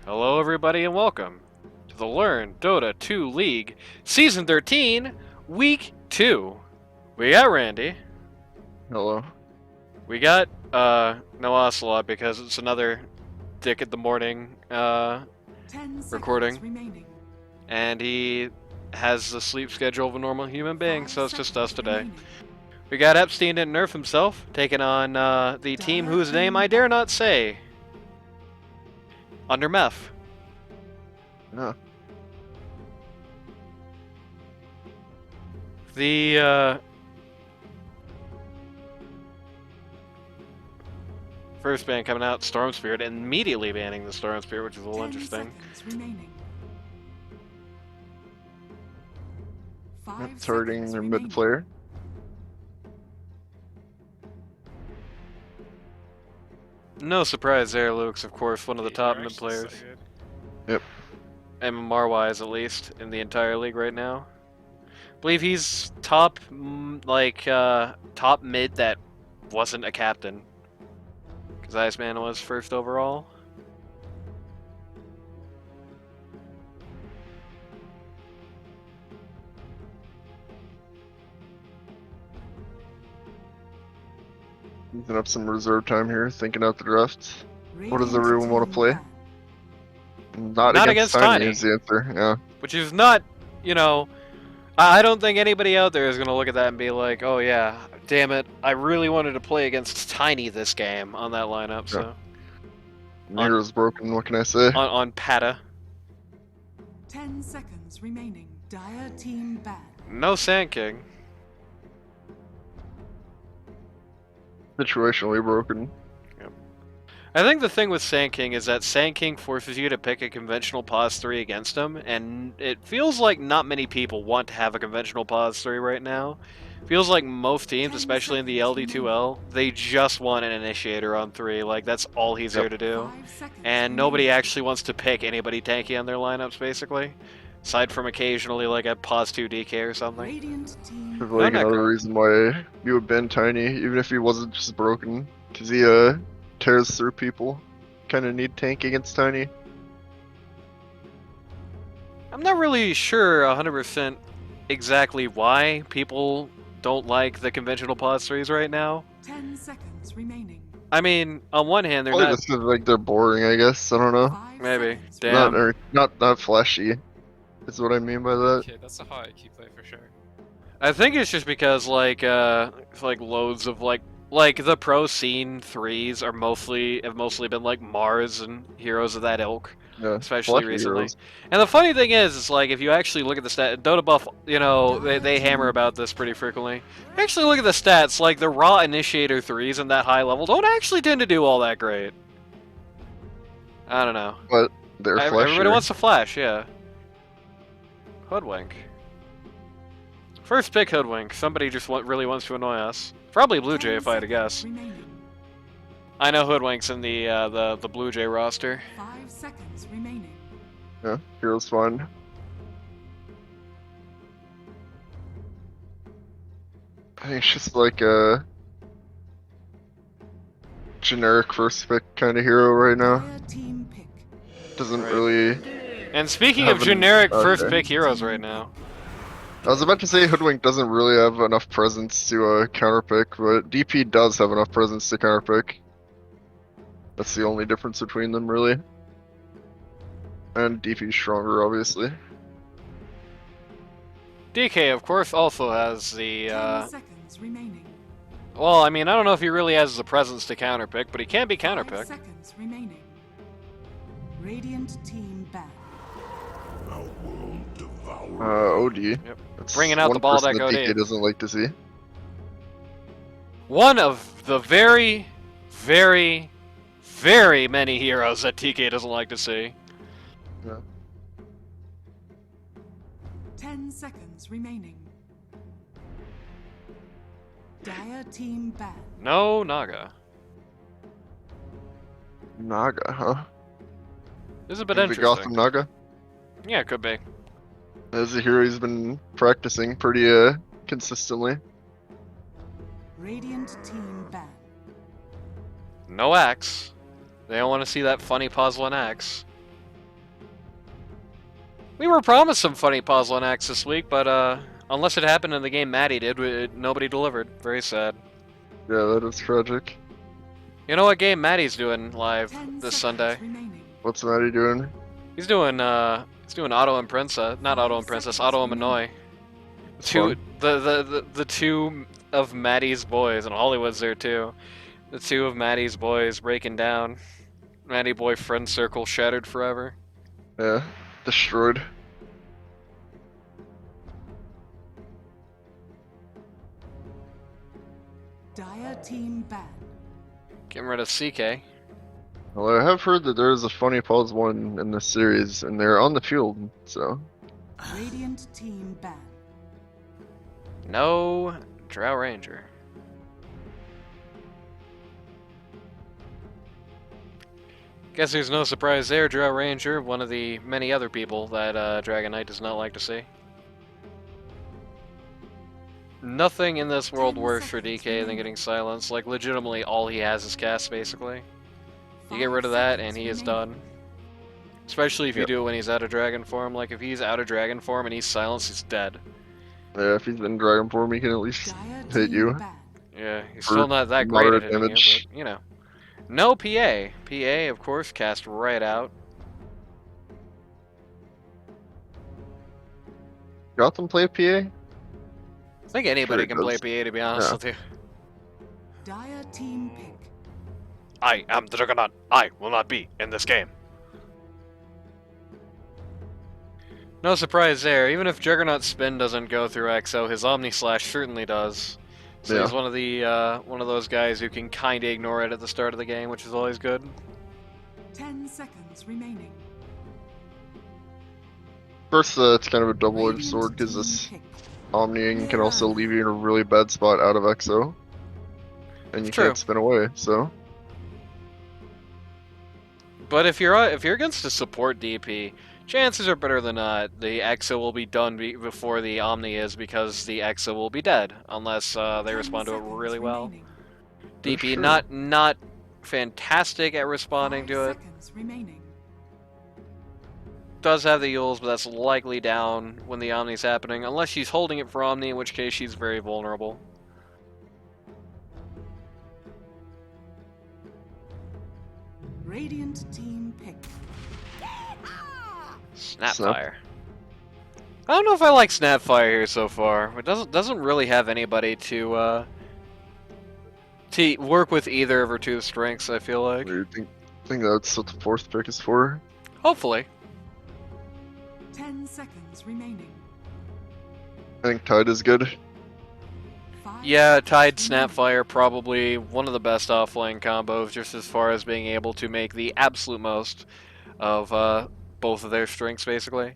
Hello everybody and welcome to the Learn Dota 2 League Season 13, Week 2. We got Randy. Hello. We got no Ocelot because it's another dick at the morning recording. Remaining. And he has the sleep schedule of a normal human being, so it's just us today. We got Epstein and Nerf himself taking on the team whose name I dare not say. Under Meph. Yeah. The first ban coming out, Storm Spirit, and immediately banning the Storm Spirit, which is a little interesting. Targeting their mid player. No surprise there, Luke's of course one of the top mid players. Yep. MMR-wise, at least, in the entire league right now. I believe he's top, top mid that wasn't a captain. Because Iceman was first overall. Using up some reserve time here, thinking out the draft. What does everyone want to play? Not against Tiny is the answer, yeah. Which is not, you know, I don't think anybody out there is going to look at that and be like, oh yeah, damn it, I really wanted to play against Tiny this game on that lineup, so. Nero's broken, what can I say? On Pata. 10 seconds remaining. Dire team bad. No Sand King. Situationally broken. Yep. I think the thing with Sand King is that Sand King forces you to pick a conventional pause 3 against him, and it feels like not many people want to have a conventional pause 3 right now. Feels like most teams, especially in the LD2L, they just want an initiator on 3, like that's all he's there to do. And nobody actually wants to pick anybody tanky on their lineups, basically. Aside from occasionally like a pause 2 DK or something. Like another reason why you would ban Tiny, even if he wasn't just broken, because he tears through people. Kind of need tank against Tiny. I'm not really sure 100% exactly why people don't like the conventional pause 3s right now. 10 seconds remaining. I mean, on one hand, they're Probably not... just 'cause, like, they're boring, I guess. I don't know. Maybe. Damn. Not flashy. Is what I mean by that. Okay, that's a high IQ play for sure. I think it's just because like loads of like the pro scene 3s are have mostly been like Mars and heroes of that ilk, Yeah, especially recently. heroes. And the funny thing is like if you actually look at the stat, Dota Buff, you know, they hammer about this pretty frequently. Actually look at the stats, like the raw initiator 3s in that high level don't actually tend to do all that great. I don't know. But they're flashy. Everybody wants to flash, yeah. Hoodwink. First pick Hoodwink. Somebody just really wants to annoy us. Probably Blue Jay if I had to guess. I know Hoodwink's in the Blue Jay roster. 5 seconds remaining. Yeah, hero's fun. I think it's just like a generic first pick kind of hero right now. Team pick. Doesn't really. And speaking of generic first pick heroes right now. I was about to say Hoodwink doesn't really have enough presence to counterpick, but DP does have enough presence to counterpick. That's the only difference between them, really. And DP's stronger, obviously. DK, of course, also has the. 10 seconds remaining. Well, I mean, I don't know if he really has the presence to counterpick, but he can be 5 counterpicked. seconds remaining. Radiant team bad. OD. Yep. That's Bringing out the one person Baladec that DK OD. doesn't like to see. One of the very, very, very many heroes that TK doesn't like to see. Yeah. 10 seconds remaining. Dire team bad. No Naga. Naga, huh? This is a bit Maybe interesting. Gotham Naga? Yeah, it could be. As a hero he's been practicing pretty consistently. Radiant team bad. No axe. They don't want to see that funny puzzling axe. We were promised some funny puzzle and acts this week, but unless it happened in the game Maddie did, nobody delivered. Very sad. Yeah, that is tragic. You know what game Maddie's doing live 10 this seconds Sunday? remaining. What's Maddie doing? He's doing Otto and Princess, not Otto and Princess, Otto and Manoy. Fun. The two of Maddie's boys, and Hollywood's there too. The two of Maddie's boys breaking down. Maddie boy friend circle shattered forever. Yeah, destroyed. Dire team ban. Getting rid of CK. Well, I have heard that there is a funny pause one in this series, and they're on the field, so. Radiant team ban. No Drow Ranger. Guess there's no surprise there, Drow Ranger, one of the many other people that Dragon Knight does not like to see. Nothing in this world 10 worse for seconds DK than remaining. getting silenced. Like, legitimately, all he has is cast, basically. You get 5 rid of that, seconds and he is remaining. done. Especially if you Yep. do it when he's out of dragon form. Like, if he's out of dragon form and he's silenced, he's dead. Yeah, if he's in Dragon form, he can at least Dire hit team you. ban. Yeah, he's For still not that great at moderate hitting damage. you, but, you know. No PA. PA, of course, cast right out. Gotham play PA? I think anybody Sure can it play does. PA, to be honest Yeah. with you. Dire team pick. I am the Juggernaut. I will not be in this game. No surprise there. Even if Juggernaut's spin doesn't go through XO, his Omni Slash certainly does. So he's Yeah. one of those guys who can kinda ignore it at the start of the game, which is always good. 10 seconds remaining. First, it's kind of a double-edged Radiant sword, because team this pick. Omniing can also leave you in a really bad spot out of XO. And you True. can't spin away, so. But if you're against a support DP, chances are better than not the EXO will be done before the Omni is, because the EXO will be dead unless they 10 respond to it seconds really well. remaining. DP Sure. not fantastic at responding 5 to it. seconds remaining. Does have the Yules, but that's likely down when the Omni's happening, unless she's holding it for Omni, in which case she's very vulnerable. Radiant team pick. Snapfire. I don't know if I like Snapfire here so far. It doesn't really have anybody to work with either of her two strengths, I feel like. I think that's what the fourth pick is for. Hopefully. 10 seconds remaining. I think Tide is good. 5 Yeah, seconds Tide remaining. Snapfire, probably one of the best offlane combos, just as far as being able to make the absolute most of both of their strengths, basically.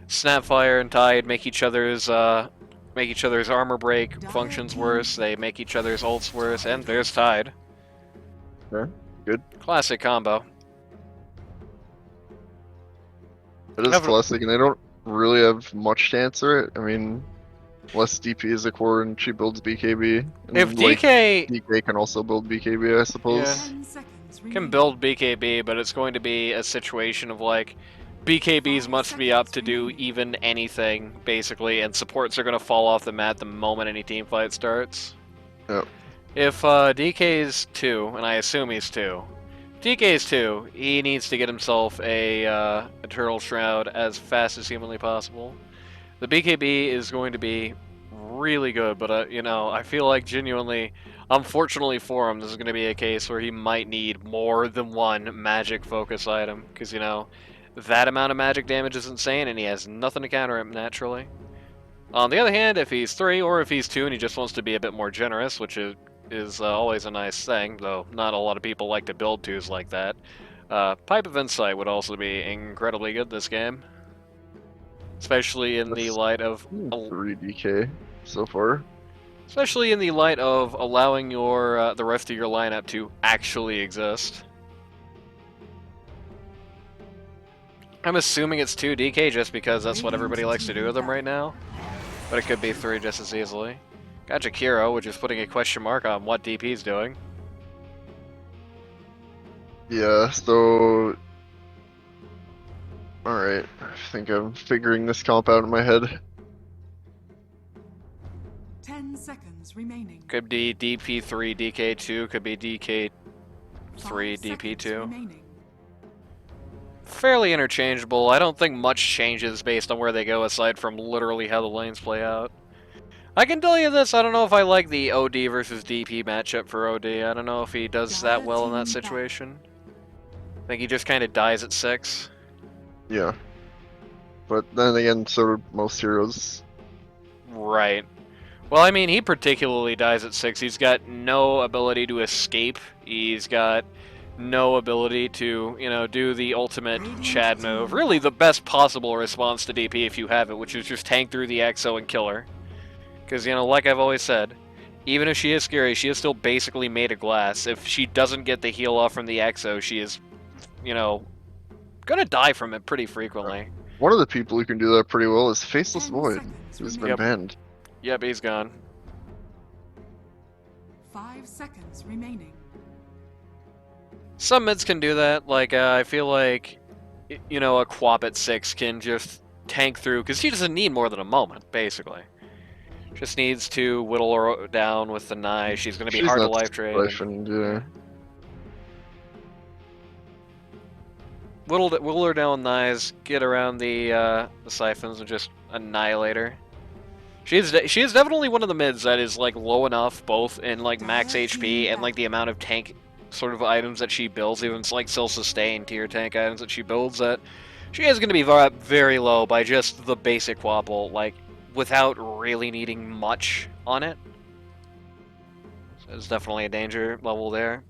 Snapfire and Tide make each other's armor break functions worse. They make each other's ults worse, and there's Tide. Yeah, good. Classic combo. It is Have a- classic, and they don't really have much to answer it. I mean, unless DP is a core and she builds BKB. And If like, DK DK can also build BKB, I suppose. Yeah. 10 seconds remaining. can build BKB, but it's going to be a situation of like BKBs must be up to do even anything, basically, and supports are going to fall off the mat the moment any team fight starts. Yep. If DK's 2, and I assume he's 2, DK's 2, he needs to get himself a Eternal Shroud as fast as humanly possible. The BKB is going to be really good, but you know, I feel like genuinely, unfortunately for him, this is going to be a case where he might need more than one magic focus item, because, you know, that amount of magic damage is insane, and he has nothing to counter it naturally. On the other hand, if he's 3 or if he's 2 and he just wants to be a bit more generous, which is always a nice thing, though not a lot of people like to build 2s like that, Pipe of Insight would also be incredibly good this game. Especially in the That's- light of 3 DK so far. especially in the light of allowing your the rest of your lineup to actually exist. I'm assuming it's 2 DK just because that's what everybody likes to do with them right now, but it could be 3 just as easily. Got Jakiro, which is putting a question mark on what DP's doing. Yeah, so Alright, I think I'm figuring this comp out in my head. 10 seconds remaining. Could be DP3, DK2, could be DK3, 5 seconds DP2. remaining. Fairly interchangeable. I don't think much changes based on where they go aside from literally how the lanes play out. I can tell you this, I don't know if I like the OD versus DP matchup for OD. I don't know if he does that well in that situation. I think he just kind of dies at 6. Yeah. But then again, so do most heroes. Right. Well, I mean, he particularly dies at 6. He's got no ability to escape. He's got no ability to, you know, do the ultimate Chad move. Really the best possible response to DP if you have it, which is just tank through the EXO and kill her. Because, you know, like I've always said, even if she is scary, she is still basically made of glass. If she doesn't get the heal off from the EXO, she is, you know, gonna die from it pretty frequently. One of the people who can do that pretty well is Faceless 10 Void, seconds who's been remaining. banned. Yep, he's gone. 5 seconds remaining. Some mids can do that. Like, I feel like, you know, a Quap at 6 can just tank through, because she doesn't need more than a moment, basically. Just needs to whittle her down with the knife. She's going to be hard to not life trade. siphoned, yeah. Whittle her down with knives, get around the siphons, and just annihilate her. She is definitely one of the mids that is like low enough, both in like max HP and like the amount of tank sort of items that she builds, even like self-sustain tier tank items that she builds, that she is going to be very low by just the basic Wapple, like without really needing much on it. So there's definitely a danger level there.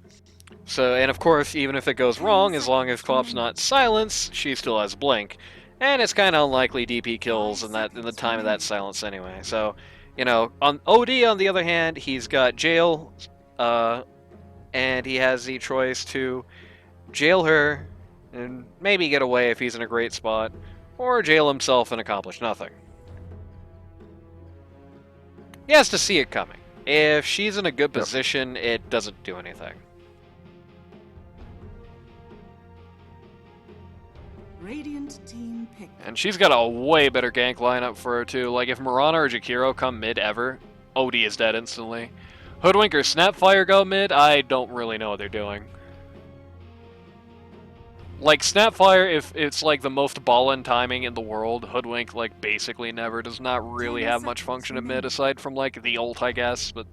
So, and of course, even if it goes wrong, as long as Quap's not silenced, she still has Blink. And it's kind of unlikely DP kills in the time of that silence anyway. So, you know, on OD on the other hand, he's got jail, and he has the choice to jail her and maybe get away if he's in a great spot, or jail himself and accomplish nothing. He has to see it coming. If she's in a good position, it doesn't do anything. Radiant team pick. And she's got a way better gank lineup for her too. Like if Mirana or Jakiro come mid ever, OD is dead instantly. Hoodwink or Snapfire go mid, I don't really know what they're doing. Like Snapfire, if it's like the most ballin' timing in the world, Hoodwink like basically never, does not really have much function at mid aside from like the ult, I guess, but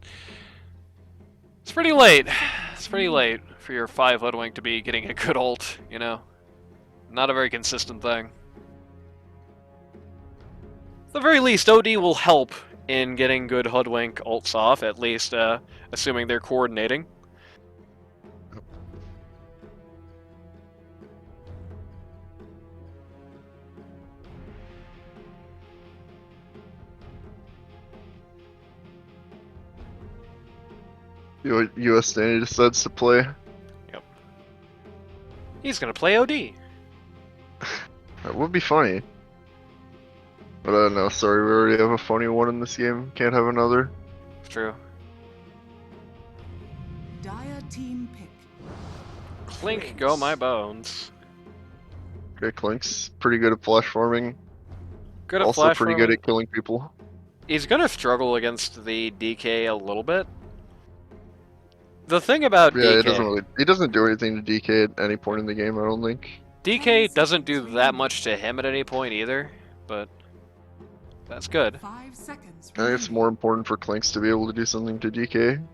it's pretty late. It's pretty late for your 5 Hoodwink to be getting a good ult, you know? Not a very consistent thing. At the very least, OD will help in getting good Hoodwink ults off, at least assuming they're coordinating. US Danny decides to play. Yep. He's gonna play OD. That would be funny. But I don't know, sorry, we already have a funny one in this game. Can't have another. It's true. Dire team pick. Clink, go my bones. Okay, Clink's pretty good at flash farming. Good at Also flash pretty farming. good at killing people. He's gonna struggle against the DK a little bit. The thing about Yeah, DK... he doesn't do anything to DK at any point in the game, I don't think. DK doesn't do that much to him at any point either, but that's good. 5 seconds I think it's more important for Clinks to be able to do something to DK.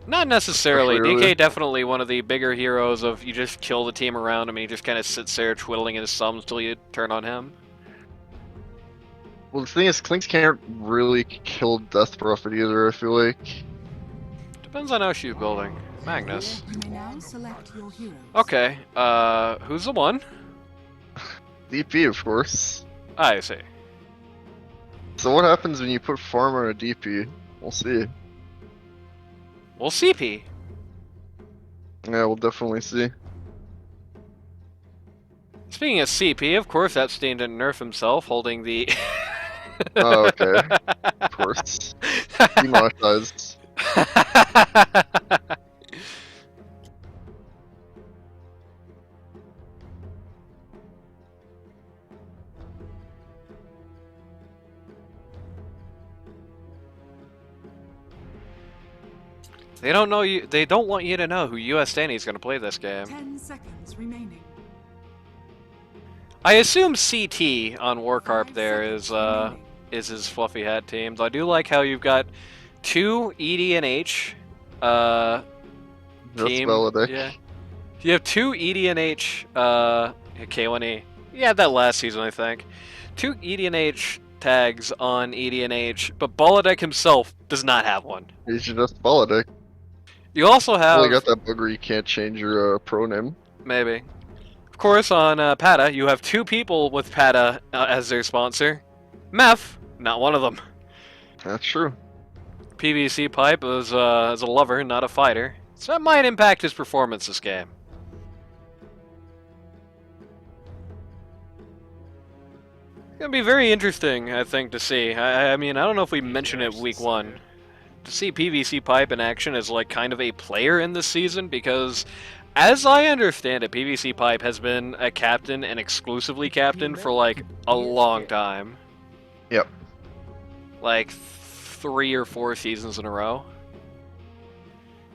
Not necessarily. Especially DK early. definitely one of the bigger heroes of you just kill the team around him and he just kind of sits there twiddling his thumbs till you turn on him. Well, the thing is, Clinks can't really kill Death Prophet either, I feel like. Depends on how she's building. Magnus. You may now select your heroes. Okay, who's the one? DP, of course. I see. So what happens when you put farm on a DP? We'll see. Well, CP. Yeah, we'll definitely see. Speaking of CP, of course Epstein didn't nerf himself, holding the... Oh, okay. Of course. Demonetized. They don't know you. They don't want you to know who US Danny is going to play this game. 10 seconds remaining. I assume CT on Warcarp 5 there seconds remaining. is his fluffy hat team. Though I do like how you've got two EDNH That's team. Baladec. Yeah, you have two EDNH K1E. You had that last season, I think. Two EDNH tags on EDNH, but Baladec himself does not have one. You should just Baladec. You also have Only got that bug where you can't change your pro name. maybe. Of course, on Pata, you have two people with Pata as their sponsor. Meph, not one of them. That's true. PVC Pipe is a lover, not a fighter. So that might impact his performance this game. It's gonna be very interesting, I think, to see. I mean, I don't know if we mentioned it week one. To see PVC Pipe in action as like kind of a player in this season, because as I understand it, PVC Pipe has been a captain and exclusively captain for like a long time. Yep. Like 3 or 4 seasons in a row.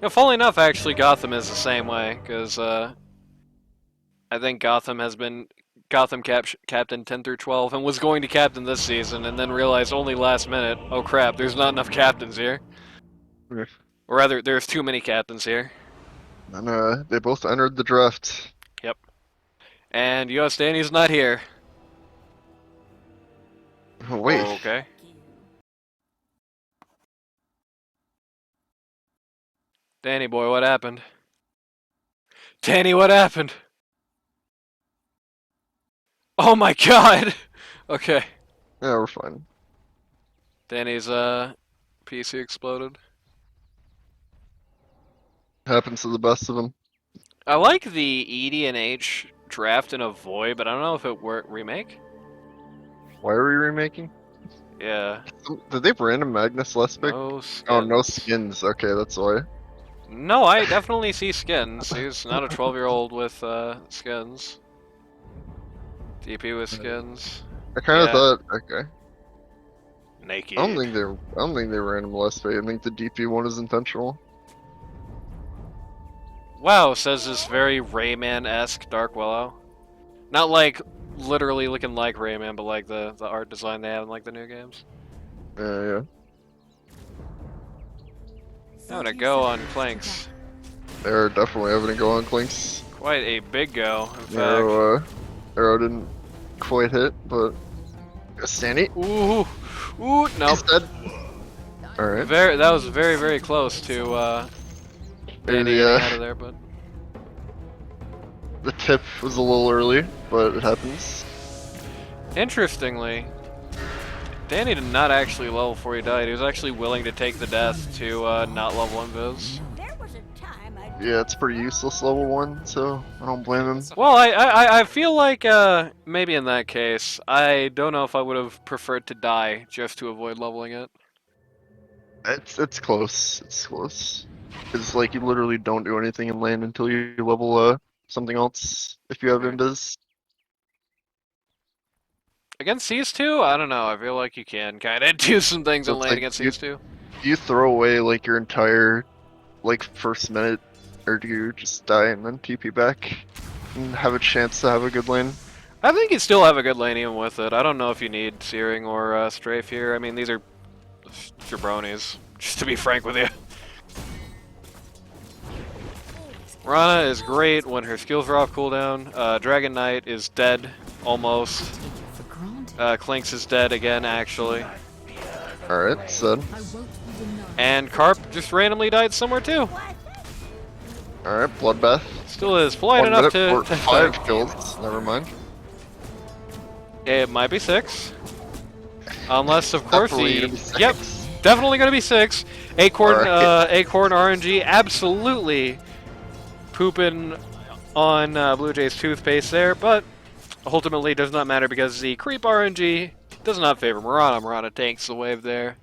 Funnily enough, actually, Gotham is the same way, because I think Gotham has been captain 10 through 12 and was going to captain this season, and then realized only last minute, oh crap, there's not enough captains here. Yeah. Or rather, there's too many captains here. And they both entered the draft. Yep. And US Danny's not here. Oh, wait. Okay. Danny boy, what happened? Danny, what happened? Oh my god! Okay. Yeah, we're fine. Danny's PC exploded. Happens to the best of them. I like the EDNH draft in a void, but I don't know if it worked remake. Why are we remaking? Yeah. Did they random Magnus Lespik? No skins. Oh, no skins. Okay, that's why. No, I definitely see skins. He's not a 12-year-old with skins. DP with skins. I kind of Yeah. thought. Okay. Naked. I don't think they random Lespik. I think the DP one is intentional. Wow, says this very Rayman-esque Dark Willow. Not like literally looking like Rayman, but like the art design they have in like the new games. Yeah. I'm gonna go on Clanks. They're definitely having to go on Clinks. Quite a big go, in fact. Arrow didn't quite hit, but Sandy. Ooh, no. He's dead. Alright. That was very, very close to Danny getting out of there, but The tip was a little early, but it happens. interestingly, Danny did not actually level before he died. He was actually willing to take the death to not level invis. There was a time I Yeah, it's pretty useless level 1, so I don't blame him. Well, I feel like maybe in that case, I don't know if I would have preferred to die just to avoid leveling it. It's close. It's close. It's like you literally don't do anything in lane until you level something else if you have invis. Against these two, I don't know. I feel like you can kind of do some things in It's lane like against you- these two. Do you throw away like your entire like first minute, or do you just die and then TP back and have a chance to have a good lane? I think you still have a good lane even with it. I don't know if you need Searing or Strafe here. I mean, these are jabronis, just to be frank with you. Rana is great when her skills are off cooldown. Dragon Knight is dead, almost. For granted. Clinks is dead again, actually. Alright, so I won't be denied. And Carp just randomly died somewhere too. alright, bloodbath. Still is polite 1 enough minute to for 5 kills. Never mind. It might be 6. Unless, of course, Definitely the... gonna be 6. Yep, definitely gonna be 6. Acorn, Alright. Acorn RNG absolutely pooping on Blue Jay's toothpaste there, but ultimately does not matter because the creep RNG does not favor Mirana. Mirana tanks the wave there.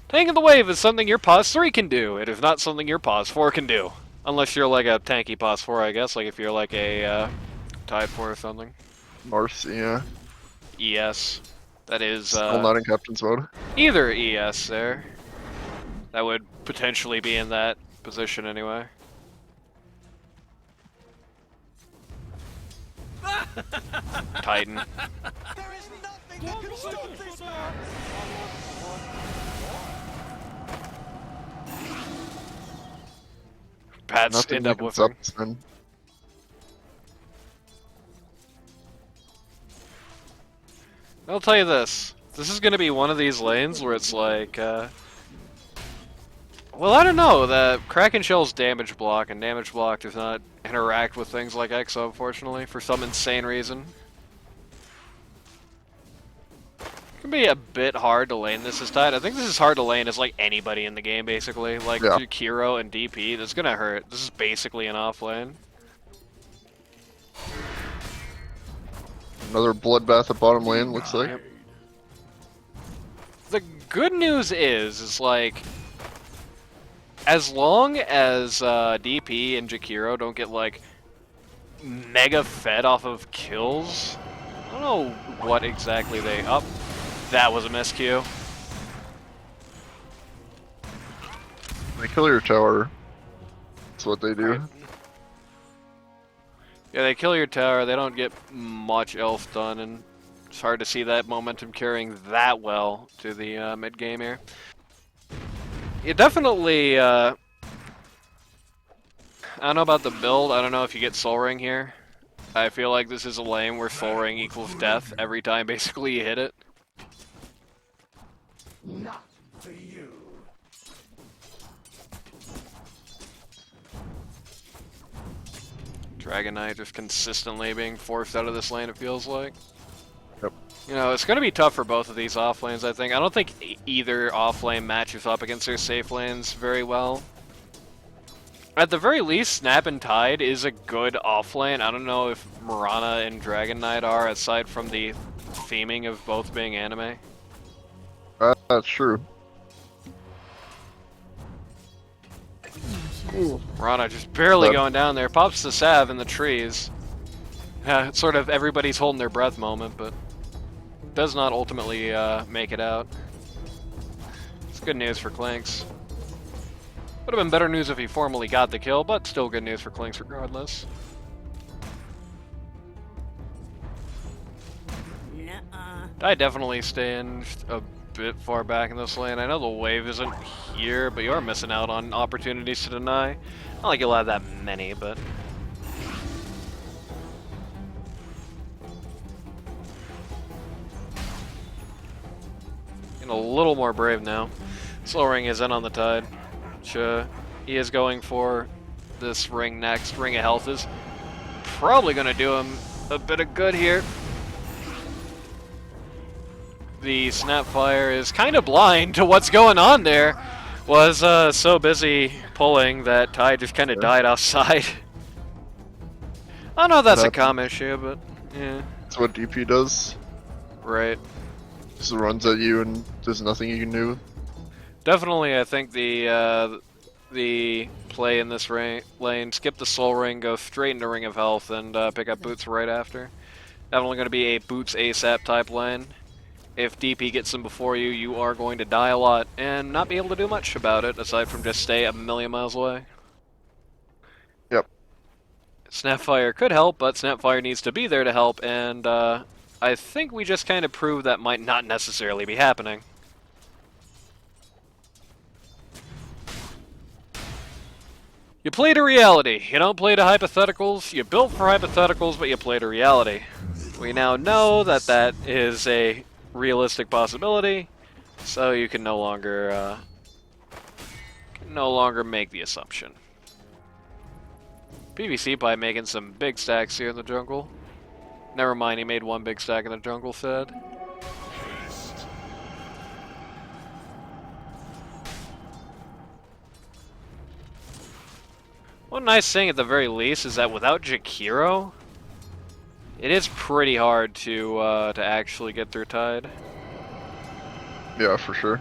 Tanking the wave is something your pause 3 can do. It is not something your pause 4 can do. Unless you're like a tanky pause 4, I guess, like if you're like a Tide 4 or something. Marcy, yeah. ES. That is Still not in captain's mode. either ES there. That would potentially be in that position anyway. Titan. Pats Nothing end up we with can him. stop then. I'll tell you this. This is gonna be one of these lanes where it's like, well, I don't know. The Kraken Shell's damage block, and damage block does not interact with things like Exo, unfortunately, for some insane reason. It can be a bit hard to lane this Tide. I think this is hard to lane as like anybody in the game, basically. Like Yeah. Kiro and DP, that's gonna hurt. This is basically an off lane. Another bloodbath at bottom lane, looks like. Yep. The good news is like, as long as DP and Jakiro don't get like mega fed off of kills, I don't know what exactly they up. That was a miscue. They kill your tower. That's what they do. Right. Yeah, they kill your tower. They don't get much else done, and it's hard to see that momentum carrying that well to the mid game here. You definitely. I don't know about the build. I don't know if you get Soul Ring here. I feel like this is a lane where Soul Ring equals death every time basically you hit it. Not for you. Dragon Knight just consistently being forced out of this lane, it feels like. Yep. You know, it's going to be tough for both of these off lanes, I think. I don't think either off lane matches up against their safe lanes very well. At the very least, Snap and Tide is a good off lane. I don't know if Mirana and Dragon Knight are, aside from the theming of both being anime. That's true. Mirana just barely But- going down there. Pops the salve in the trees. Yeah, it's sort of everybody's holding their breath moment, but does not ultimately make it out. It's good news for Clinks. Would have been better news if he formally got the kill, but still good news for Clinks regardless. Nuh-uh. I definitely stand a bit far back in this lane. I know the wave isn't here, but you are missing out on opportunities to deny. Not like you'll have that many, but... Getting a little more brave now. Slow Ring is in on the Tide. Which, he is going for this ring next. Ring of Health is probably going to do him a bit of good here. The Snapfire is kind of blind to what's going on there. Was so busy pulling that Tide just kind of died outside. I know that's a comm issue, but yeah. That's what DP does. Right. Just runs at you and there's nothing you can do. Definitely, I think the play in this lane, skip the Soul Ring, go straight into Ring of Health, and pick up Boots right after. Definitely going to be a Boots ASAP type lane. If DP gets him before you, you are going to die a lot and not be able to do much about it, aside from just stay a million miles away. Yep. Snapfire could help, but Snapfire needs to be there to help, and I think we just kind of proved that might not necessarily be happening. You play to reality. You don't play to hypotheticals. You built for hypotheticals, but you play to reality. We now know that that is a realistic possibility, so you can no longer make the assumption. PVC by making some big stacks here in the jungle. Never mind, he made one big stack in the jungle, said. One nice thing at the very least is that without Jakiro, it is pretty hard to actually get through Tide. Yeah, for sure.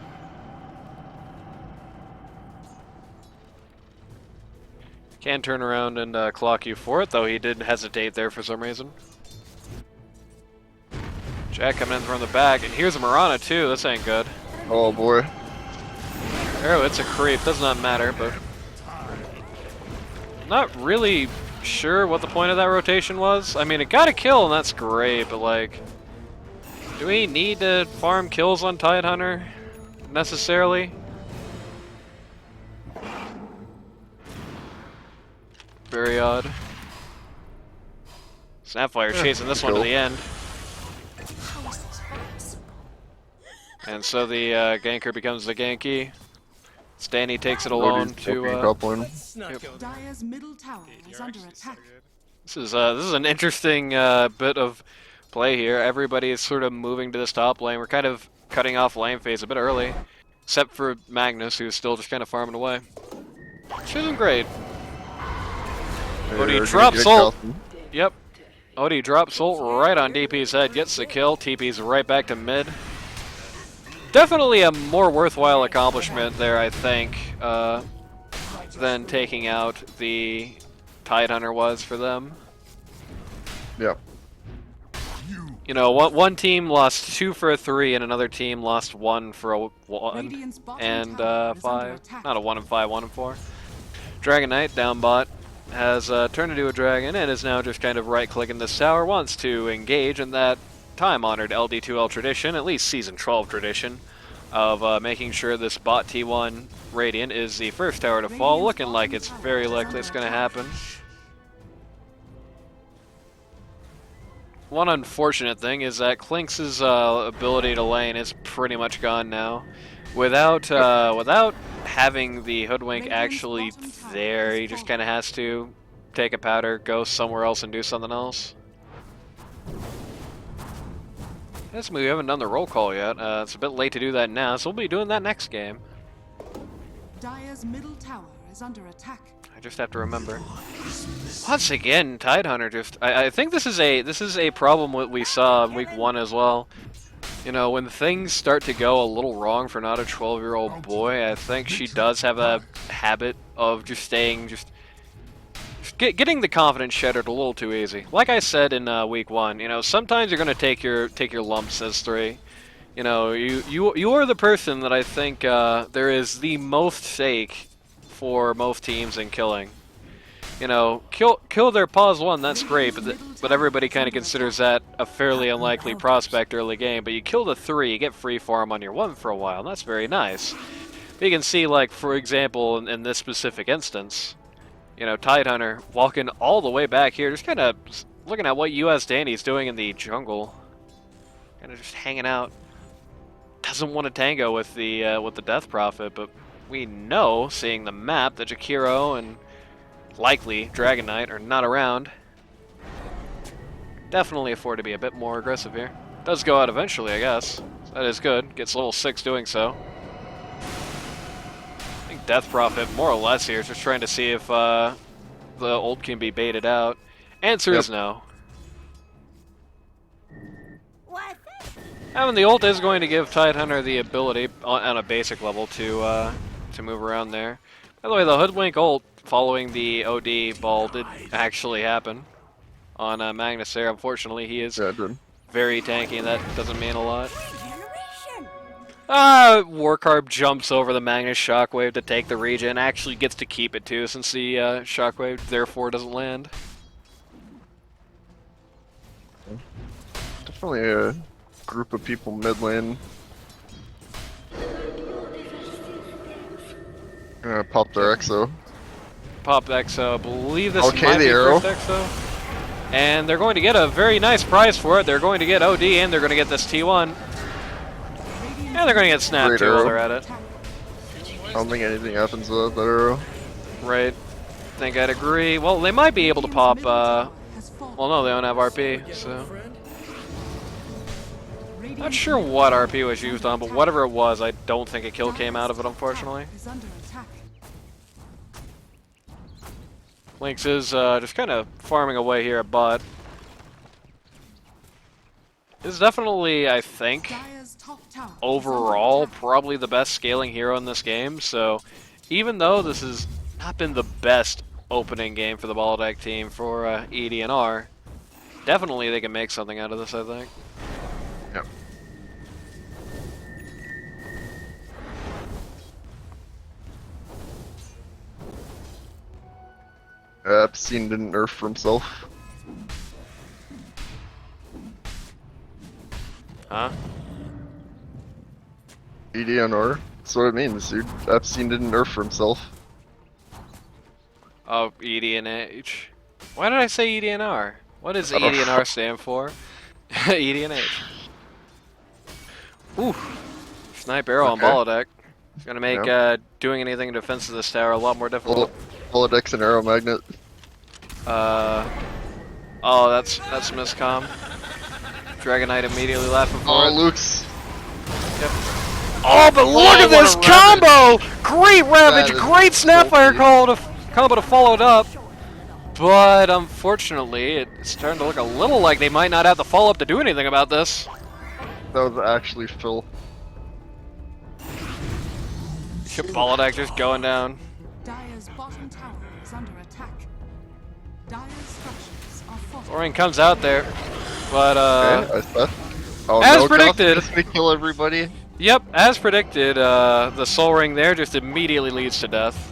Can turn around and clock you for it, though he did hesitate there for some reason. Jack coming in from the back, and here's a Mirana too, this ain't good. Oh boy. Oh, it's a creep, does not matter, but Not really sure what the point of that rotation was. I mean, it got a kill, and that's great, but like, do we need to farm kills on Tidehunter necessarily? Very odd. Snapfire chasing this one to the end. And so the ganker becomes the Genki. Stanny takes it alone to. Dire's middle tower is under attack. This is an interesting bit of play here. Everybody is sort of moving to this top lane. We're kind of cutting off lane phase a bit early, except for Magnus, who's still just kind of farming away. Which isn't great. Odie drops ult. Yep. Odie drops ult right on DP's head, gets the kill. TP's right back to mid. Definitely a more worthwhile accomplishment there, I think, than taking out the Tidehunter was for them. Yep. You know, one team lost 2 for a 3, and another team lost 1 for a 1 and 5. Not a 1 and 5, 1 and 4. Dragon Knight down bot has turned into a dragon and is now just kind of right-clicking this tower. Wants to engage in that time-honored LD2L tradition, at least Season 12 tradition, of making sure this bot T1 Radiant is the first tower to fall. Looking like it's very likely it's going to happen. One unfortunate thing is that Klinks' ability to lane is pretty much gone now. Without having the Hoodwink actually there, he just kind of has to take a powder, go somewhere else and do something else. Yes, we haven't done the roll call yet. It's a bit late to do that now, so we'll be doing that next game. Dire's middle tower is under attack. I just have to remember. Once again, Tidehunter just... I think this is a problem what we saw in week 1 as well. You know, when things start to go a little wrong for not a 12-year-old boy, I think she does have a habit of just staying, getting the confidence shattered a little too easy. Like I said in week 1, you know, sometimes you're gonna take your lumps as 3. You know, you are the person that I think there is the most stake for most teams in killing. You know, kill their pause 1, that's great, but everybody kind of considers that a fairly unlikely prospect early game. But you kill the 3, you get free farm on your 1 for a while, and that's very nice. But you can see, like, for example, in this specific instance, you know, Tidehunter walking all the way back here, just kind of looking at what US Danny's doing in the jungle. Kind of just hanging out. Doesn't want to tango with the Death Prophet, but we know, seeing the map, that Jakiro and likely Dragon Knight are not around. Definitely afford to be a bit more aggressive here. Does go out eventually, I guess. That is good. Gets level 6 doing so. I think Death Prophet, more or less here, is just trying to see if the ult can be baited out. Answer is no. I mean, the ult is going to give Tidehunter the ability, on a basic level, to move around there. By the way, the Hoodwink ult following the OD ball did actually happen on Magnus there. Unfortunately, he is very tanky, and that doesn't mean a lot. Warcarb jumps over the Magnus Shockwave to take the regen. Actually gets to keep it too, since the Shockwave therefore doesn't land. Definitely a group of people mid lane. Gonna pop their Exo. Pop Exo. I believe this Okay, might the be arrow. first Exo. And they're going to get a very nice prize for it. They're going to get OD, and they're going to get this T1. And they're going to get snapped Great too while arrow. they're at it. I don't think anything happens with that arrow. Right. I think I'd agree. Well, they might be able to pop, well no, they don't have RP, so... Not sure what RP was used on, but whatever it was, I don't think a kill came out of it, unfortunately. Lynx is just kind of farming away here at bot. This is definitely, I think, overall, probably the best scaling hero in this game, so even though this has not been the best opening game for the Baladec team for EDNR, definitely they can make something out of this, I think. Yep. Epstein didn't nerf for himself. Huh? EDNR. That's what it means, dude. Epstein didn't nerf for himself. Oh, EDNH. Why did I say EDNR? What does I don't know. EDNR stand for? EDNH. Ooh. Snipe arrow on Okay. Baladec. It's gonna make doing anything in defense of this tower a lot more difficult. Baladec's an arrow magnet. Oh, that's miscom. Dragonite immediately laughing for Oh, it. Luke's. Yep. Oh, but look Oh, at this what a ravage. combo! Great ravage, That is great Snapfire filthy. combo to follow it up. But unfortunately, it's starting to look a little like they might not have the follow up to do anything about this. That was actually Phil. Baladec just going down. Dire's bottom tower is under attack. Dire's structures are fortified. Thorin comes out there, but Okay, I said. Oh, as no, predicted. Just gonna kill everybody. Yep, as predicted, the Soul Ring there just immediately leads to death.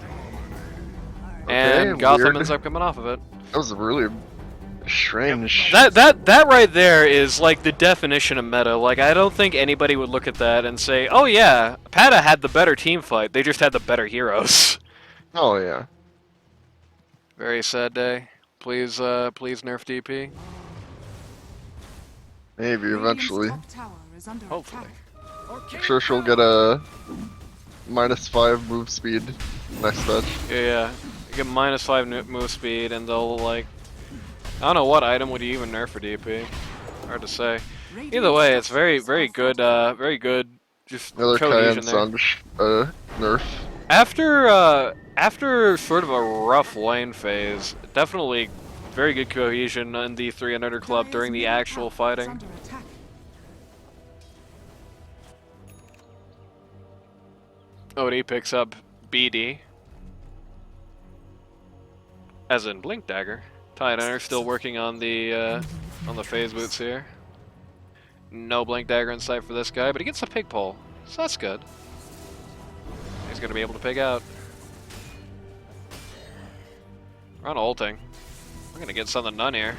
And Okay, Gotham weird. ends up coming off of it. That was really strange. That right there is like the definition of meta. Like, I don't think anybody would look at that and say, oh yeah, Pata had the better team fight, they just had the better heroes. Oh yeah. Very sad day. Please nerf DP. Maybe Radiant's eventually. top tower is under Hopefully. attack. I'm sure she'll get a -5 move speed next match. Yeah. You get -5 move speed, and they'll like, I don't know what item would you even nerf for DP. Hard to say. Either way, it's very good. Very good. Just Another cohesion Cayenne there. Sun nerf. After sort of a rough lane phase, definitely very good cohesion in the 300 club during the actual fighting. Under attack. OD picks up BD. As in Blink Dagger. Titanner still working on the phase boots here. No Blink Dagger in sight for this guy, but he gets a pig pole, so that's good. He's gonna be able to pig out. We're on ulting. We're gonna get something done here.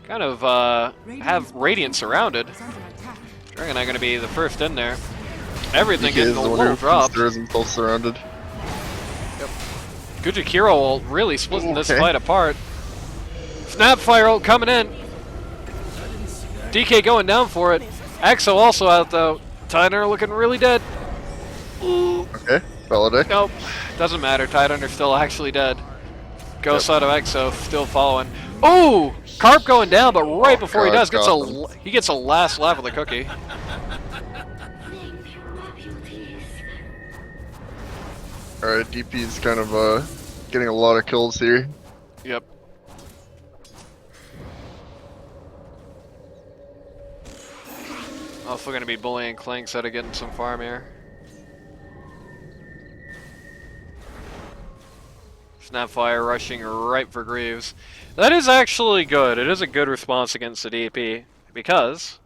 Kind of have Radiant surrounded. Is under attack. Dragonite gonna be the first in there. Everything He is getting a the one little who dropped. considers himself surrounded. Gujikiro will really splitting this Okay. fight apart. Snapfire ult coming in. DK going down for it. Exo also out though. Titanner looking really dead. Okay, Baladec. Nope, doesn't matter. Titanner's still actually dead. Ghost out of Exo still following. Ooh, Carp going down, but right before he God, does, Gotham. he gets a last laugh of the cookie. Alright, DP's kind of getting a lot of kills here. Yep. Also going to be bullying Clinks out of getting some farm here. Snapfire rushing right for Greaves. That is actually good. It is a good response against the DP. Because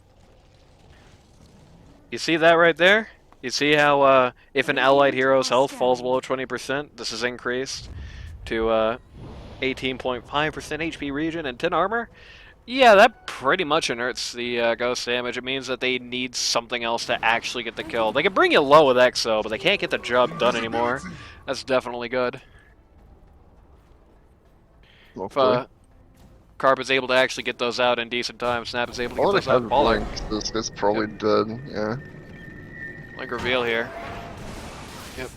you see that right there? You see how if an allied hero's health falls below 20%, this is increased to 18.5% HP regen and 10 armor? Yeah, that pretty much inerts the ghost damage. It means that they need something else to actually get the kill. They can bring you low with Exo, but they can't get the job done anymore. That's definitely good. If Hopefully. Carp is able to actually get those out in decent time, Snap is able to get Baladec those out. has Baller. Blink, so this guy's probably dead, yeah. Like reveal here. Yep.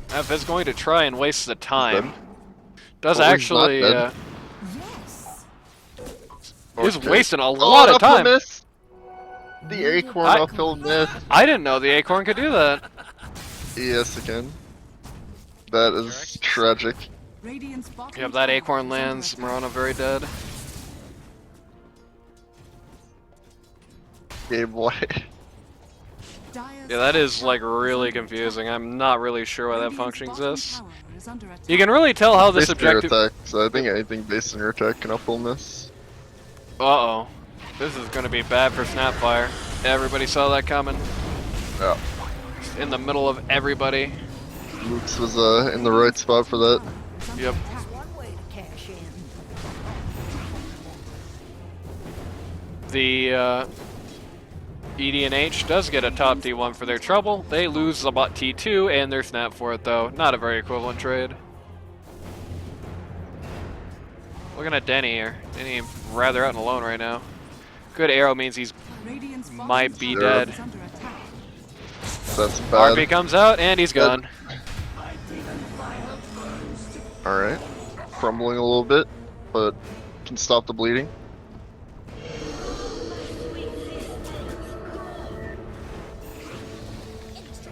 Meph is going to try and waste the time. Does Oh, he's actually, not dead. Yes. he's Okay. wasting a Oh, lot of uphill time. miss! The acorn I- uphill miss. I didn't know the Acorn could do that. Yes, again. That is tragic. Radiant's bottom Yep, that tower Acorn is under lands. attack. Marana very dead. Okay, boy. Dire's Yeah, that is top like tower is really under confusing. attack. I'm not really sure why that Radiant's function bottom exists. tower is under attack. You can really tell how this Based on your objective. attack, so I think anything based on your attack can uphill miss. Uh-oh. This is gonna be bad for Snapfire. Everybody saw that coming. Yeah. In the middle of everybody. Luke's was in the right spot for that. Tower is under Yep. attack. The EDNH does get a top T1 for their trouble. They lose the bot T2 and their snap for it, though. Not a very equivalent trade. Looking at Denny here. Denny rather out and alone right now. Good arrow means he's Radiant's bottom might be tower dead. is under attack. That's bad. RP comes out and he's gone. Alright. Crumbling a little bit, but can stop the bleeding.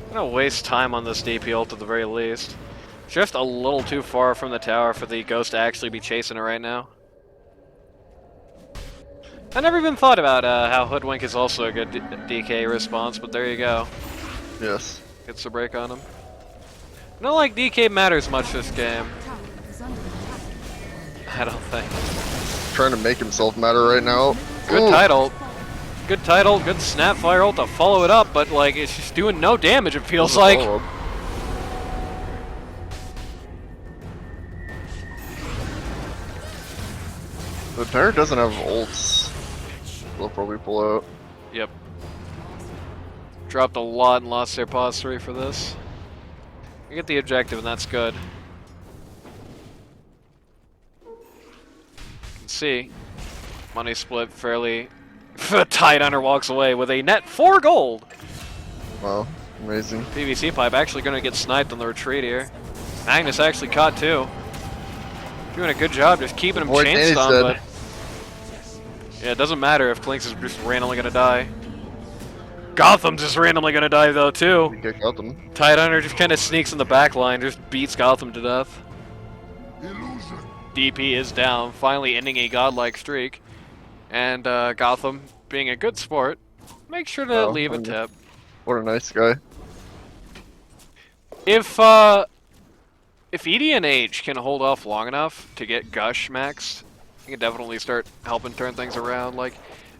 I'm gonna waste time on this DP ult at the very least. Just a little too far from the tower for the ghost to actually be chasing it right now. I never even thought about how Hoodwink is also a good DK response, but there you go. Yes. Gets a break on him. Not like DK matters much this game. Tower is under attack. I don't think. Trying to make himself matter right now. Good Ooh. title. Good title, good snapfire ult to follow it up, but like it's just doing no damage, it feels Doesn't like. follow up. The Terror doesn't have ults. They'll probably pull out. Yep. Dropped a lot and lost their pause 3 for this. We get the objective and that's good. You can see money split fairly. Tide Hunter walks away with a net 4 gold. Wow, amazing. PVC pipe actually going to get sniped on the retreat here. Magnus actually caught 2. Doing a good job just keeping him Boy, chain Danny's stunned, dead. but yeah, it doesn't matter if Clinks is just randomly going to die. Gotham's just randomly going to die though too. You got them. Tide Hunter just kind of sneaks in the back line, just beats Gotham to death. DP is down, finally ending a godlike streak. And Gotham, being a good sport, make sure to Oh, leave a okay. tip. What a nice guy. If EDNH can hold off long enough to get Gush maxed, he can definitely start helping turn things around. Like,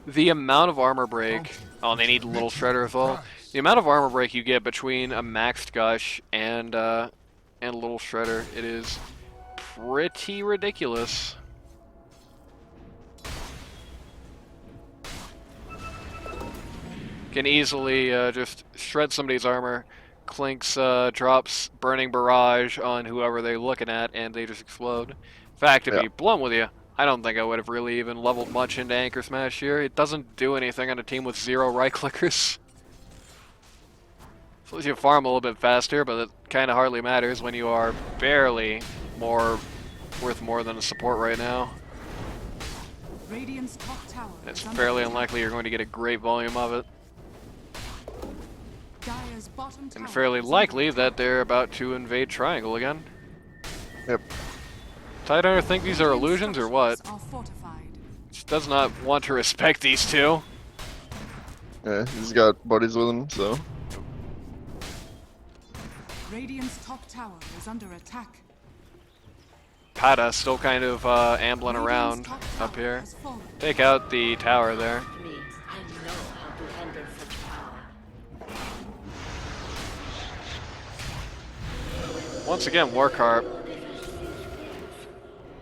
the amount of armor break... Oh, and they need Little Shredder as well. The amount of armor break you get between a maxed Gush and Little Shredder, it is pretty ridiculous. Can easily just shred somebody's armor. Clinks drops Burning Barrage on whoever they're looking at, and they just explode. In fact, to be blunt with you, I don't think I would have really even leveled much into Anchor Smash here. It doesn't do anything on a team with 0 right clickers. So you farm a little bit faster, but it kind of hardly matters when you are barely worth more than a support right now. Radiant's top tower It's is under fairly attack. unlikely you're going to get a great volume of it. Dire's bottom tower And fairly is under likely attack. that they're about to invade Triangle again. Yep. Tide Hunter think these are illusions or what? Structures are fortified. Just does not want to respect these two. Yeah, he's got buddies with him, so. Radiant's top tower is under attack. Pata still kind of ambling Radiant's around top up tower here. has fallen. Take out the tower there. Me, I know how to handle such power. Once again, Warcarp.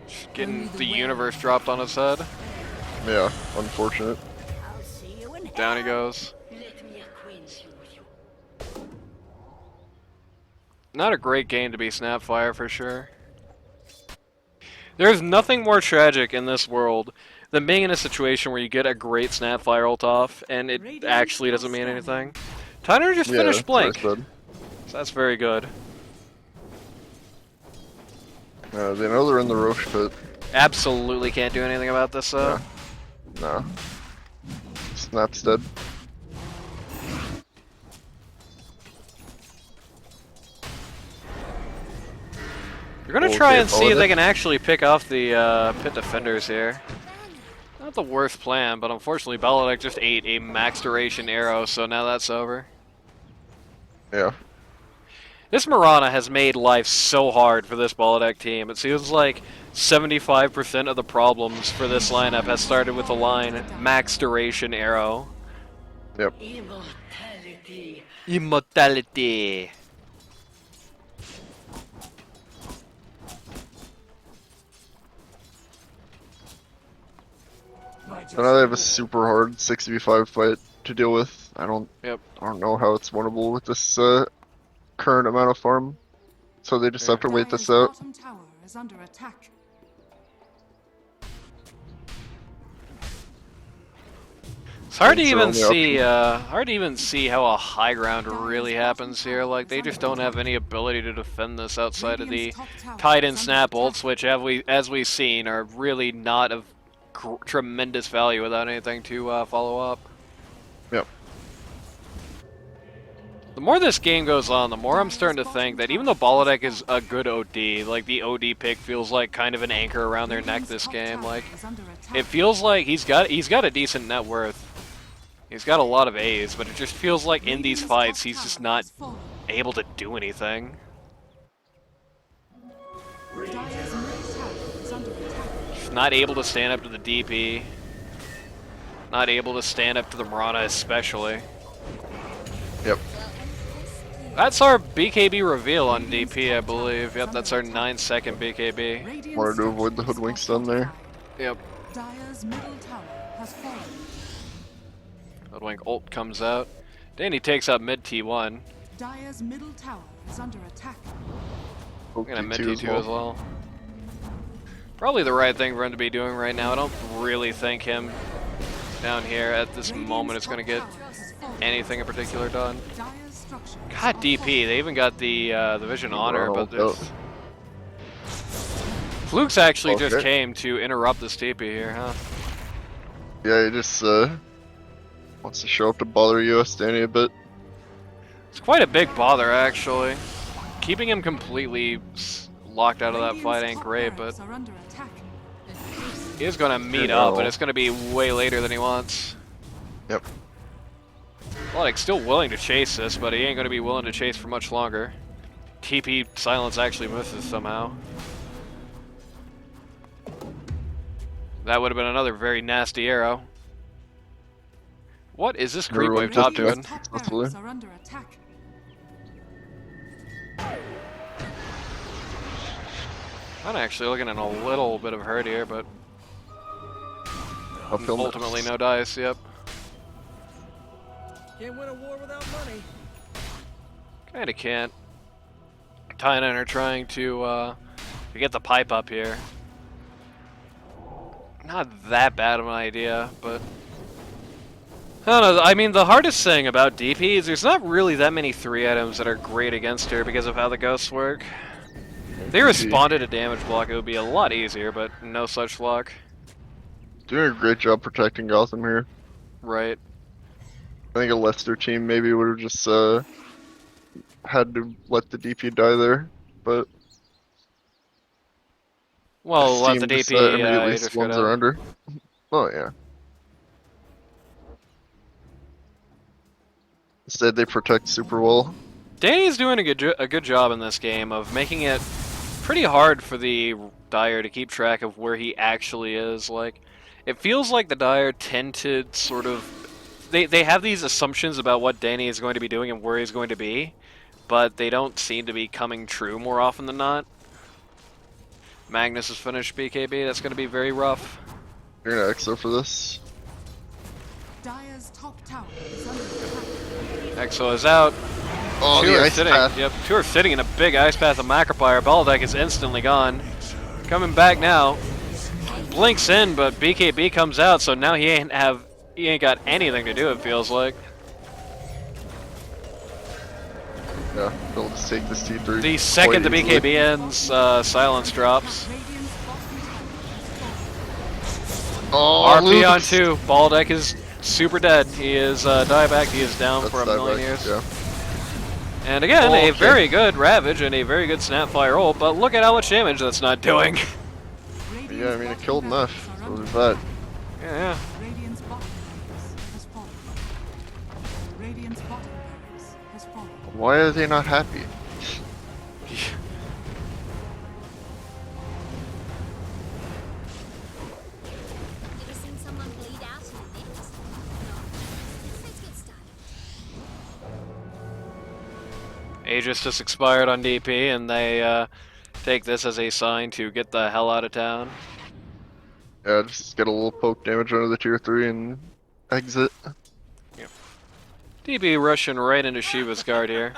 Just getting the universe dropped on his head. Yeah, unfortunate. I'll see you in Down he hell. goes. Let me acquaint you with you. Not a great game to be Snapfire for sure. There's nothing more tragic in this world than being in a situation where you get a great Snapfire ult off and it actually doesn't mean anything. Tyner just Yeah, finished Blink, that's good. so that's very good. They know they're in the Roche pit. Absolutely can't do anything about this though. No. Snap's dead. You're gonna Okay, try and see if Baladec. they can actually pick off the pit defenders here. Not the worst plan, but unfortunately Baladec just ate a max duration arrow, so now that's over. Yeah. This Mirana has made life so hard for this Baladec team. It seems like 75% of the problems for this lineup has started with the line max duration arrow. Yep. Immortality. Immortality. My I know they have a super hard 6v5 fight to deal with. I don't know how it's winnable with this current amount of farm. So they just have to wait Dire's this out. bottom tower is under attack. It's hard to That's their even only see, hard to even see how a high ground really happens here. Like, they just don't have any ability to defend this outside of the Titan Snap ults, which, as we've seen, are really not of tremendous value without anything to follow up. Yep. The more this game goes on, the more I'm starting to think that even though Baladec is a good OD, like, the OD pick feels like kind of an anchor around their neck this game. Like, it feels like he's got a decent net worth. He's got a lot of A's, but it just feels like in these fights he's just not able to do anything. Just not able to stand up to the DP. Not able to stand up to the Mirana especially. Yep. That's our BKB reveal on DP, I believe. Yep, that's our 9-second BKB. Wanted to avoid the hoodwink stun there. Yep. Dire's middle tower has fallen. Hoodwink ult comes out. Danny takes out mid T1. Dire's middle tower is under attack. I'm gonna mid T2 T2 as well. Probably the right thing for him to be doing right now. I don't really think him down here at this moment is gonna get anything in particular done. God, DP, they even got the Vision Honor, but this... Fluke's actually just came to interrupt this TP here, huh? Yeah, he just wants to show up to bother US Danny a bit. It's quite a big bother, actually. Keeping him completely locked out of that fight ain't great, but he is going to meet up, and it's going to be way later than he wants. Yep. Baladec's still willing to chase this, but he ain't going to be willing to chase for much longer. TP silence actually misses somehow. That would have been another very nasty arrow. What is this creep wave top doing? I'm actually looking at a little bit of hurt here, but ultimately no dice, yep. Can't win a war without money. Kinda can't. Tynan are trying to get the pipe up here. Not that bad of an idea, but I don't know. I mean, the hardest thing about DP is there's not really that many 3 items that are great against her because of how the ghosts work. If they responded to damage block, it would be a lot easier, but no such luck. Doing a great job protecting Gotham here. Right. I think a Leicester team maybe would have just had to let the DP die there, but well, let the just, DP immediately just swans are under. Oh yeah. Instead, they protect super well. Danny's doing a good job in this game of making it pretty hard for the Dire to keep track of where he actually is. Like, it feels like the Dire tend to sort of they have these assumptions about what Danny is going to be doing and where he's going to be, but they don't seem to be coming true more often than not. Magnus has finished BKB. That's going to be very rough. You're gonna EXO for this. Dire's top tower is under attack. EXO is out. Oh, Two the are ice sitting. path. Yep, 2 are sitting in a big ice path of Macropire. Baladec is instantly gone. Coming back now. Blinks in, but BKB comes out, so now he ain't got anything to do, it feels like. Yeah, they'll just take this T3. The second the quite easily. BKB ends, silence drops. Oh, RP on Luke's- 2. Baladec is super dead. He is dieback. He is down That's for a million dieback, years. yeah. And again, Oh, a okay. very good Ravage and a very good Snapfire ult, but look at how much damage that's not doing. Yeah, I mean, it killed Meph. So there's that. Yeah. Radiant's bottom barracks has fallen. Radiant's bottom barracks has fallen. Why are they not happy? Ever seen someone bleed out in a net? No. Let's get started. Aegis just expired on DP, and they take this as a sign to get the hell out of town. Yeah, just get a little poke damage under the tier 3 and exit. DB rushing right into Shiva's guard here.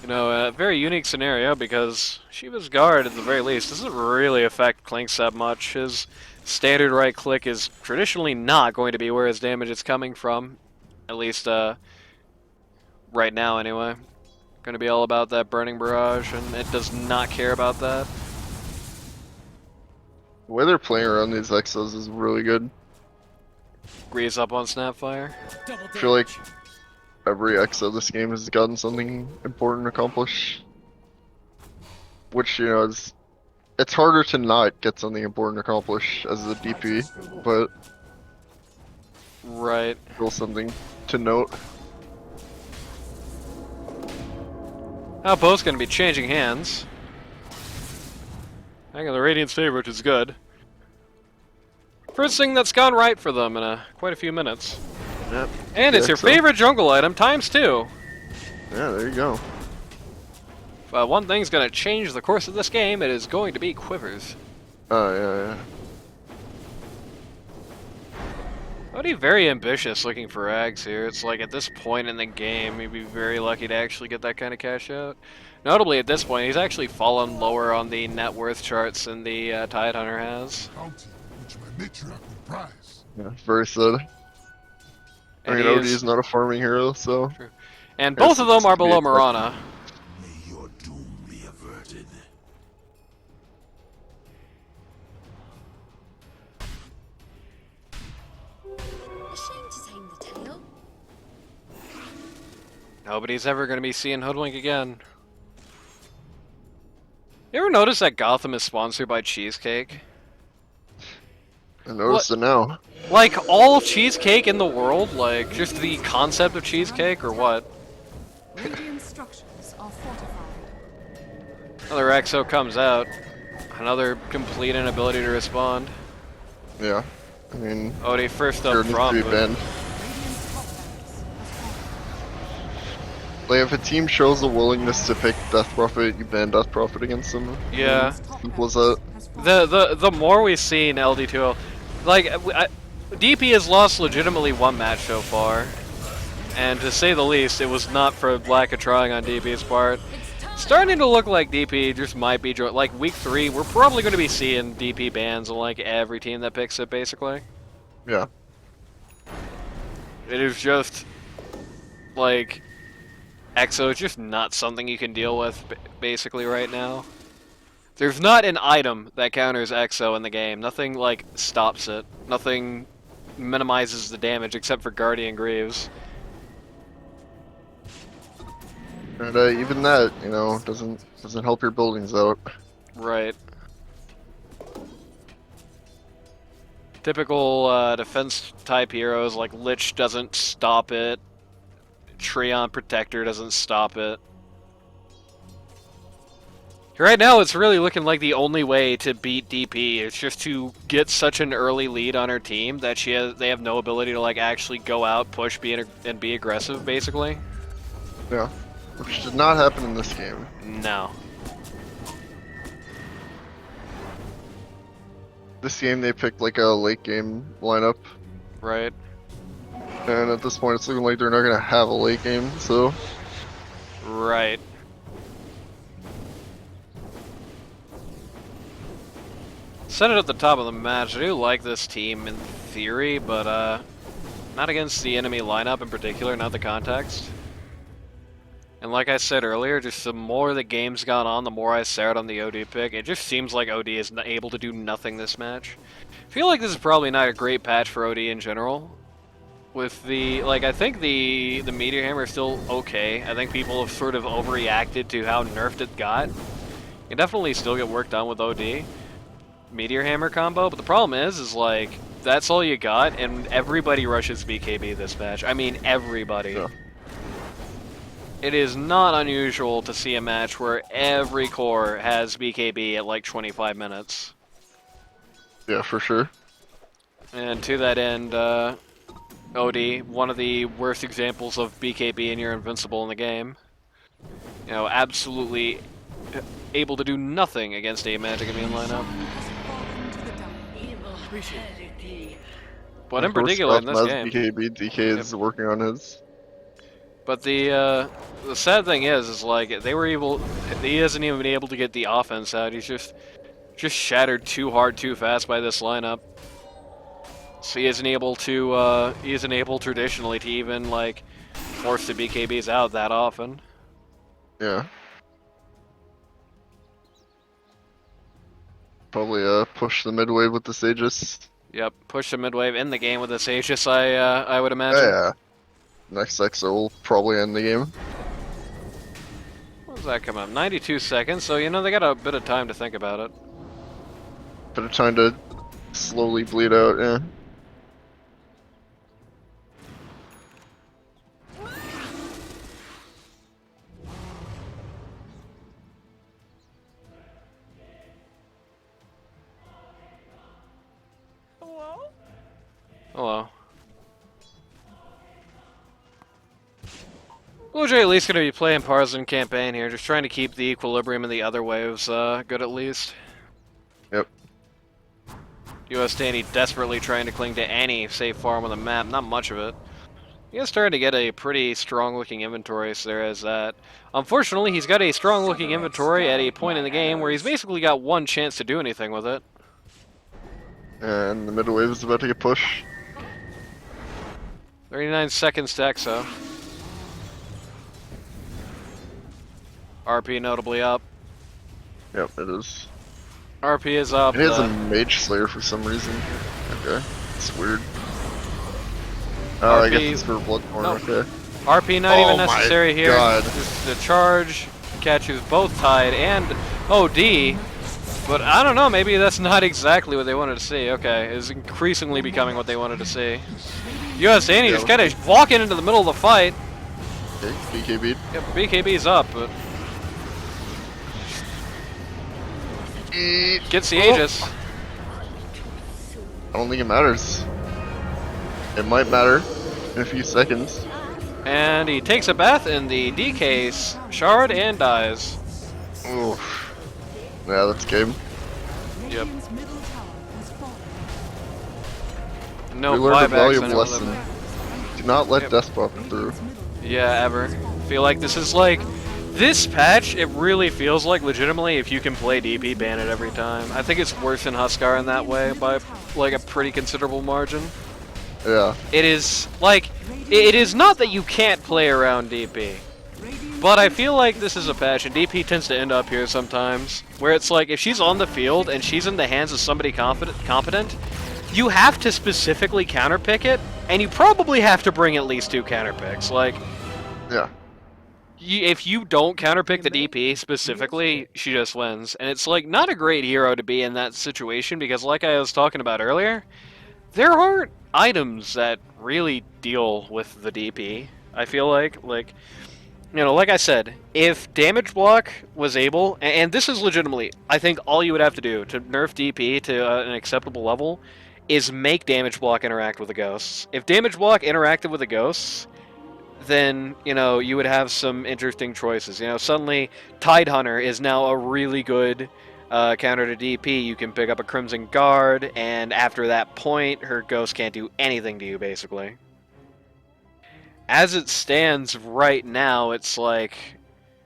You know, a very unique scenario because Shiva's guard, at the very least, doesn't really affect Clinks that much. His standard right click is traditionally not going to be where his damage is coming from. At least, right now, anyway. Going to be all about that Burning Barrage, and it does not care about that. The way they're playing around these Exos is really good. Grease up on Snapfire. I feel like every Exo this game has gotten something important accomplished. Which, you know, it's harder to not get something important accomplished as a DP, but Right. still something to note. Outpost's going to be changing hands. I think the Radiant's favor, which is good. First thing that's gone right for them in quite a few minutes. Yep. And it's your favorite jungle item times 2. Yeah, there you go. But one thing's going to change the course of this game, it is going to be Quivers. Oh, yeah, yeah. I'd be very ambitious looking for Ags here. It's like at this point in the game, you'd be very lucky to actually get that kind of cash out. Notably, at this point, he's actually fallen lower on the net worth charts than the Tidehunter has. Bounty, which my matriarch will prize. Yeah, very sad. I And mean, he OD is- is not a farming hero, so... And Yes, both of them it's are to be below expected. Mirana. May your doom be averted. Ashamed to tame the tail. Nobody's ever going to be seeing Hoodwink again. You ever notice that Gotham is sponsored by Cheesecake? I noticed it now. Like, all cheesecake in the world? Like, just the concept of cheesecake, or what? Radiant structures are fortified. Another Exo comes out. Another complete inability to respond. Yeah. I mean, Odie first up there needs to front. be but- banned. Radiant's top barracks has fallen. Like, if a team shows a willingness to pick Death Prophet, you ban Death Prophet against them. Yeah. Radiant's top Simple as barracks that. has fallen. The more we see in LD2, like, DP has lost legitimately one match so far. And to say the least, it was not for lack of trying on DP's part. Starting to look like DP just might be like week 3. We're probably going to be seeing DP bans on like every team that picks it, basically. Yeah. It is just like EXO is just not something you can deal with basically right now. There's not an item that counters EXO in the game. Nothing like stops it. Nothing minimizes the damage except for Guardian Greaves. And even that, you know, doesn't help your buildings out. Right. Typical defense type heroes like Lich doesn't stop it. Treon Protector doesn't stop it. Right now, it's really looking like the only way to beat DP is just to get such an early lead on her team that they have no ability to like actually go out, push, and be aggressive, basically. Yeah. Which did not happen in this game. No. This game they picked like a late game lineup, Right. and at this point it's looking like they're not gonna have a late game, so Right. Said it at the top of the match. I do like this team in theory, but not against the enemy lineup in particular, not the context. And like I said earlier, just the more the game's gone on, the more I stare on the OD pick. It just seems like OD is able to do nothing this match. I feel like this is probably not a great patch for OD in general. With the, like, I think the Meteor Hammer is still okay. I think people have sort of overreacted to how nerfed it got. You can definitely still get work done with OD. Meteor Hammer combo, but the problem is like, that's all you got, and everybody rushes BKB this match. I mean, everybody. Yeah. It is not unusual to see a match where every core has BKB at like 25 minutes. yeah, for sure. And to that end, OD, one of the worst examples of BKB and you're invincible in the game. You know, absolutely able to do nothing against a Magic Immune lineup. Has fallen to the dark. But in Of course, particular in Gotham this has game. BKB. DK is working on his. But the sad thing is like they were able. He hasn't even been able to get the offense out. He's just shattered too hard, too fast by this lineup. So he isn't able to. He isn't able traditionally to even like force the BKBs out that often. Yeah. Probably push the mid wave with the Sages. Yep, push the mid wave in the game with this Aegis. I would Oh, imagine. yeah. Next Exo will probably end the game. What does that come up? 92 seconds. So you know they got a bit of time to think about it. Bit of time to slowly bleed out, yeah. Hello. Blue Jay at least going to be playing Partisan campaign here, just trying to keep the equilibrium in the other waves good at least. Yep. US Danny desperately trying to cling to any safe farm on the map, not much of it. He is starting to get a pretty strong looking inventory, so there is that. Unfortunately, he's got a strong looking inventory at a point in the game where he's basically got one chance to do anything with it. And the mid wave is about to get pushed. 39 seconds to Exo. RP notably up. Yep, it is. RP is up. It is a Mage Slayer for some reason. Okay. It's weird. Oh, I RP guess it's for Bloodborne, Nope. okay. RP not even Oh my necessary here. God. Just the charge catches both Tide and OD. But I don't know, maybe that's not exactly what they wanted to see. Okay, it's increasingly becoming what they wanted to see. US Danny just kind of walking into the middle of the fight. Okay, BKB. Yep, BKB's up, but gets the Aegis. I don't think it matters. It might matter in a few seconds. And he takes a bath in the DK's shard and dies. Oof. Yeah, that's game. Yep. Radiant's middle tower has fallen. No We learned a buybacks. valuable I know lesson. them. Do not let Yep. Death Buff through. Radiant's middle Yeah, ever. Feel like this is like this patch. It really feels like legitimately if you can play DP, ban it every time. I think it's worse than Huskar in that way by like a pretty considerable margin. Yeah. It is like it is not that you can't play around DP. But I feel like this is a patch, and DP tends to end up here sometimes, where it's like, if she's on the field and she's in the hands of somebody competent, you have to specifically counterpick it, and you probably have to bring at least 2 counterpicks. Like, Yeah. if you don't counterpick the DP specifically, she just wins. And it's like, not a great hero to be in that situation, because like I was talking about earlier, there aren't items that really deal with the DP, I feel like. You know, like I said, if damage block was able, and this is legitimately, I think all you would have to do to nerf DP to an acceptable level is make damage block interact with the ghosts. If damage block interacted with the ghosts, then, you know, you would have some interesting choices. You know, suddenly Tide Hunter is now a really good counter to DP. You can pick up a Crimson Guard, and after that point, her ghost can't do anything to you, basically. As it stands right now, it's like,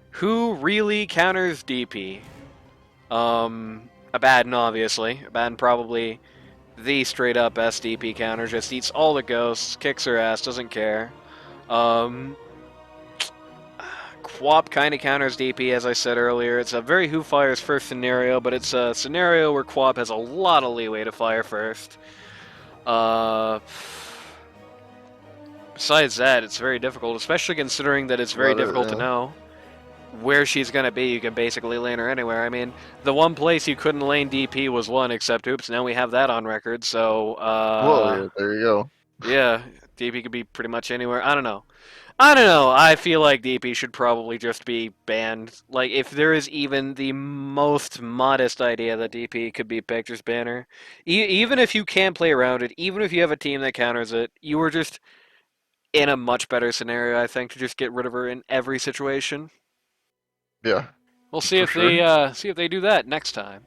who really counters DP? Abaddon, obviously. Abaddon probably the straight-up best DP counter. Just eats all the ghosts, kicks her ass, doesn't care. Quap kind of counters DP, as I said earlier. It's a very Who Fires First scenario, but it's a scenario where Quap has a lot of leeway to fire first. Besides that, it's very difficult, especially considering that it's very difficult to know where she's going to be. You can basically lane her anywhere. I mean, the one place you couldn't lane DP was one, except oops, now we have that on record, so, Well, yeah, there you go. yeah, DP could be pretty much anywhere. I don't know. I feel like DP should probably just be banned. Like, if there is even the most modest idea that DP could be picked, just ban her. Even if you can play around it, even if you have a team that counters it, you were just in a much better scenario, I think, to just get rid of her in every situation. Yeah. We'll see For if sure. they see if they do that next time.